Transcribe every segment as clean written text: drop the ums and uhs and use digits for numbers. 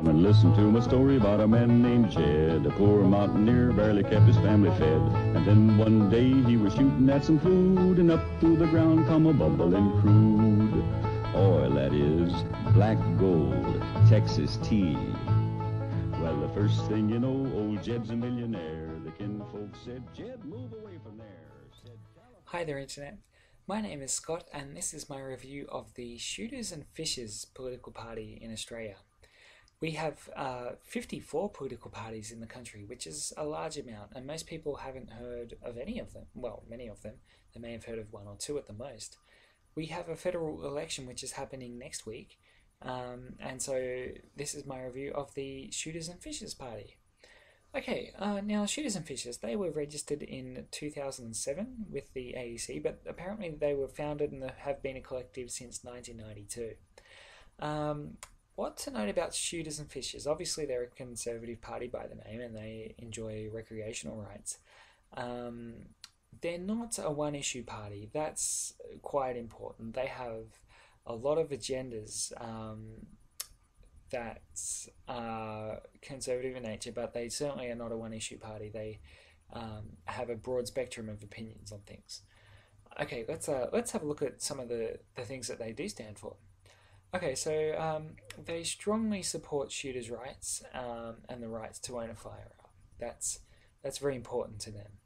And listen to my story about a man named Jed. A poor mountaineer barely kept his family fed. And then one day he was shooting at some food, and up through the ground come a bubbling crude oil, that is, black gold, Texas tea. Well, the first thing you know, old Jed's a millionaire. The kinfolk said, Jed, move away from there. Hi there, Internet. My name is Scott, and this is my review of the Shooters and Fishers political party in Australia. We have 54 political parties in the country, which is a large amount, and most people haven't heard of any of them. Well, many of them. They may have heard of one or two at the most. We have a federal election which is happening next week, and so this is my review of the Shooters and Fishers party. Okay, now Shooters and Fishers, they were registered in 2007 with the AEC, but apparently they were founded and have been a collective since 1992. What to note about Shooters and Fishers? Obviously, they're a conservative party by the name, and they enjoy recreational rights. They're not a one-issue party. That's quite important. They have a lot of agendas that are conservative in nature, but they certainly are not a one-issue party. They have a broad spectrum of opinions on things. Okay, let's have a look at some of the things that they do stand for. Okay, so they strongly support shooters' rights and the rights to own a firearm. That's very important to them.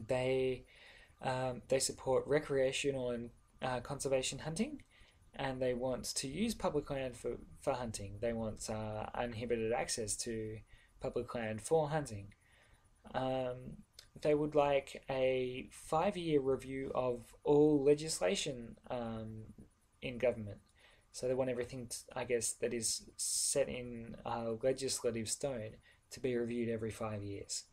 They support recreational and conservation hunting, and they want to use public land for hunting. They want uninhibited access to public land for hunting. They would like a 5-year review of all legislation in government. So they want everything, I guess, that is set in legislative stone to be reviewed every 5 years.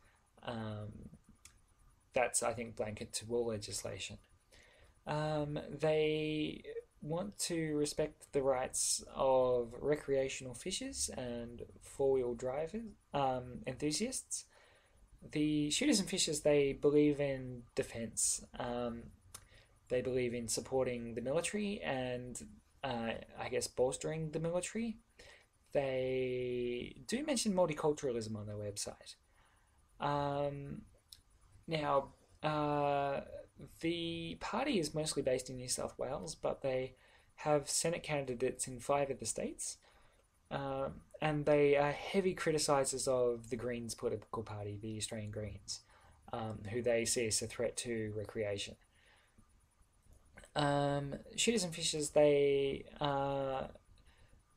That's, I think, blanket to all legislation. They want to respect the rights of recreational fishers and four-wheel drive enthusiasts. The Shooters and Fishers, they believe in defence. They believe in supporting the military and I guess bolstering the military. They do mention multiculturalism on their website. Now, the party is mostly based in New South Wales, but they have Senate candidates in 5 of the states. And they are heavy criticisers of the Greens political party, the Australian Greens, who they see as a threat to recreation. Shooters and Fishers, they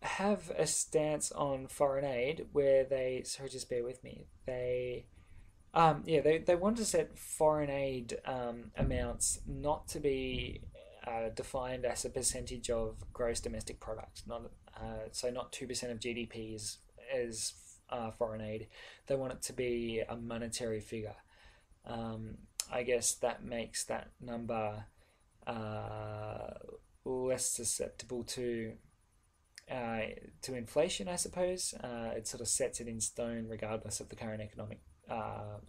have a stance on foreign aid where they, sorry, just bear with me, they want to set foreign aid amounts not to be defined as a percentage of gross domestic product, so not 2% of GDP is foreign aid. They want it to be a monetary figure. I guess that makes that number less susceptible to inflation, I suppose. It sort of sets it in stone regardless of the current economic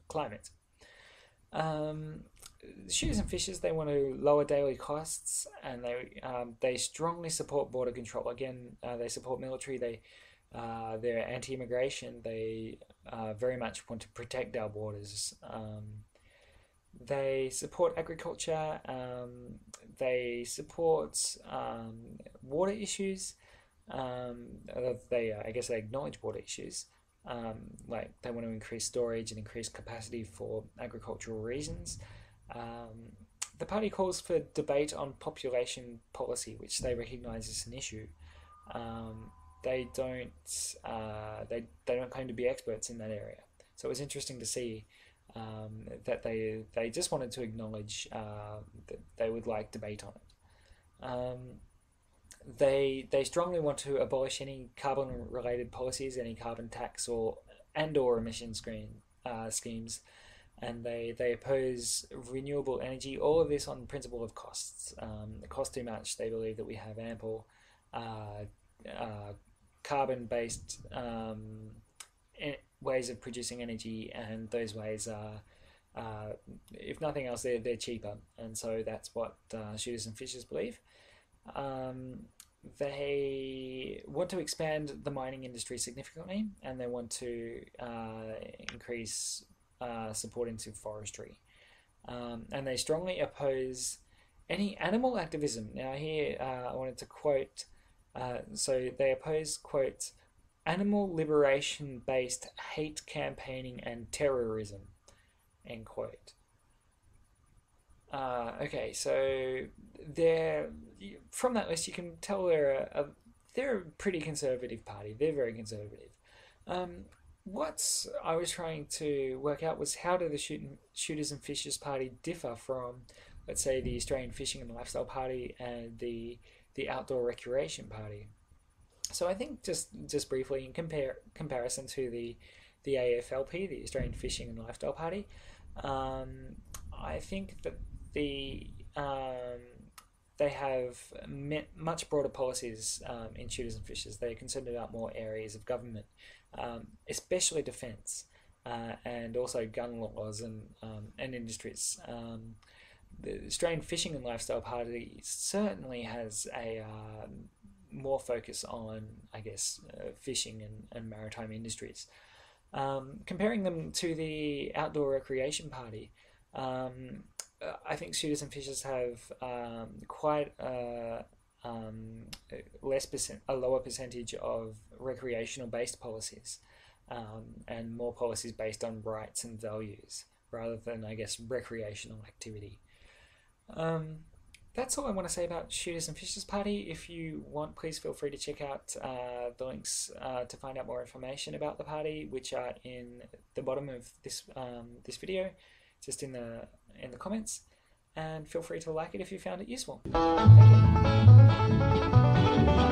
climate. Shooters and Fishers, they want to lower daily costs, and they strongly support border control. Again, they support military. They're anti-immigration. They very much want to protect our borders. They support agriculture. They support water issues. I guess they acknowledge water issues. Like they want to increase storage and increase capacity for agricultural reasons. The party calls for debate on population policy, which they recognise as an issue. They don't claim to be experts in that area. So it was interesting to see that they just wanted to acknowledge that they would like debate on it. They strongly want to abolish any carbon-related policies, any carbon tax or emission schemes, and they oppose renewable energy. All of this on principle of costs. It costs too much. They believe that we have ample carbon-based ways of producing energy, and those ways are, if nothing else, they're cheaper, and so that's what Shooters and Fishers believe. they want to expand the mining industry significantly, and they want to increase support into forestry. And they strongly oppose any animal activism. Now here I wanted to quote, so they oppose, quote, animal liberation-based hate campaigning and terrorism, end quote. Okay, so from that list you can tell they're a pretty conservative party. They're very conservative. What I was trying to work out was, how do the Shooters and Fishers Party differ from, let's say, the Australian Fishing and Lifestyle Party and the Outdoor Recreation Party? So I think just briefly, in comparison to the AFLP, the Australian Fishing and Lifestyle Party, I think that they have much broader policies in Shooters and Fishers. They're concerned about more areas of government, especially defence, and also gun laws and industries. The Australian Fishing and Lifestyle Party certainly has a more focus on, I guess, fishing and maritime industries. Comparing them to the Outdoor Recreation Party, I think Shooters and Fishers have quite a lower percentage of recreational-based policies, and more policies based on rights and values rather than, I guess, recreational activity. That's all I want to say about Shooters and Fishers Party. If you want, please feel free to check out the links to find out more information about the party, which are in the bottom of this video, just in the comments. And feel free to like it if you found it useful. Thank you.